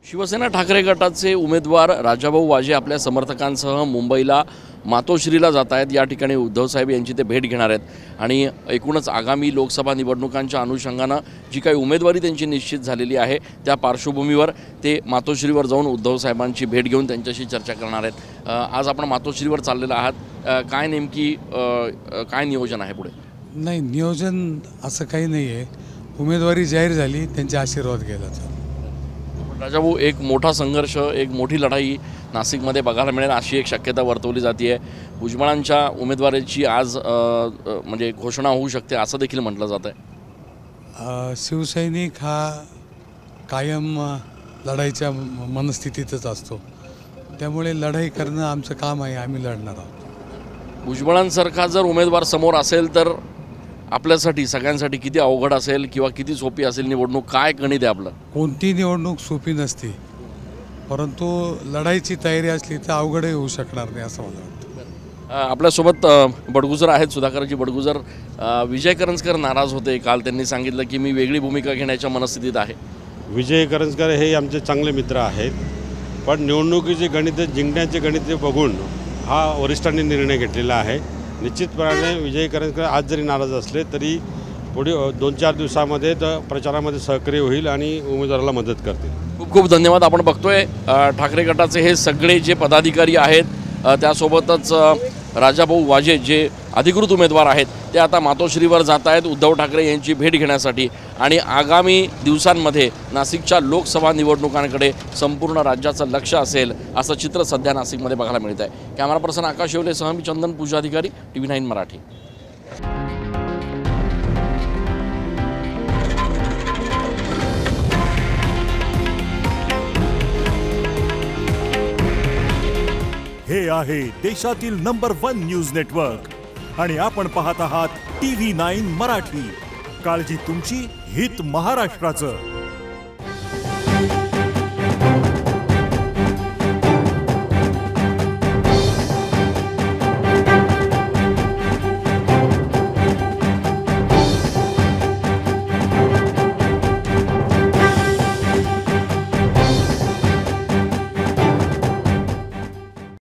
शिवसेना ठाकरे गटाचे उमेदवार राजाभाऊ वाजे आपल्या समर्थकांसह मुंबईला मातोश्रीला जात आहेत। या ठिकाणी उद्धव साहेब यांची ते भेट घेणार आहेत आणि एकूणच आगामी लोकसभा निवडणुकांच्या अनुषंगाने जी काही उमेदवारी त्यांची निश्चित झालेली आहे त्या पार्श्वभूमीवर ते मातोश्रीवर जाऊन उद्धव साहेबांची भेट घेऊन त्यांच्याशी चर्चा करणार आहेत। आज आपण मातोश्रीवर चाललेला आहात, काय नेमकी काय नियोजन आहे पुढे? नाही, नियोजन असं काही नाही आहे। उमेदवारी जाहीर झाली, त्यांचे आशीर्वाद घ्यायला। राजाभाऊ, एक मोठा संघर्ष, एक मोठी लढाई नाशिकमध्ये बघायला मिळेल अशी एक शक्यता वर्तवली जाते आहे। भुजबळांच्या उमेदवारीची आज म्हणजे घोषणा होऊ शकते असं देखील म्हटलं जात आहे। शिवसैनिक हा कायम लढाईच्या मनस्थितीतच असतो, त्यामुळे लढाई करणं आमचं काम आहे, आम्ही लढणार आहोत। भुजबळांसारखा जर उमेदवार समोर असेल तर आपल्यासाठी सगळ्यांसाठी किती अवघड असेल किंवा किती सोपी असेल निवडणूक? काय गणित आहे आपलं? कोणती निवडणूक सोपी नसते, परंतु लढाईची तयारी असली तर अवघडही होऊ शकणार नाही असं मला वाटतं। आपल्यासोबत बडगुजर आहेत, सुधाकरजी बडगुजर। विजय करंजकर नाराज होते, काल त्यांनी सांगितलं की मी वेगळी भूमिका घेण्याच्या मनस्थितीत आहे। विजय करंजकर हे आमचे चांगले मित्र आहेत, पण निवडणुकीचे गणित जिंकण्याचे गणित बघून हा वरिष्ठांनी निर्णय घेतलेला आहे। निश्चितपणे विजय करंजकर आज जरी नाराज असले तरी पुढे 2-4 दिवसामध्ये प्रचारामध्ये सहकार्य होईल आणि उमेदवाराला मदत करतील। खूप खूप धन्यवाद। आपण बघतोय ठाकरे गटाचे हे सगळे जे पदाधिकारी आहेत, त्यासोबतच राजाभाऊ वाजे जे अधिकृत उमेदवार आहेत ते आता मातोश्रीवर जात आहेत उद्धव ठाकरे यांची भेट घेण्यासाठी आणि आगामी दिवसांमध्ये नाशिकच्या लोकसभा निवडणुकांकडे संपूर्ण राज्याचं लक्ष असेल असं चित्र सध्या नाशिकमध्ये बघायला मिळत आहे। कॅमेरा पर्सन आकाश येवलेसह मी चंदन पूजाधिकारी, TV9 मराठी। हे आहे देशातील नंबर 1 न्यूज नेटवर्क आणि आपण पाहत आहात TV9 मराठी। काळजी तुमची, हित महाराष्ट्राचं।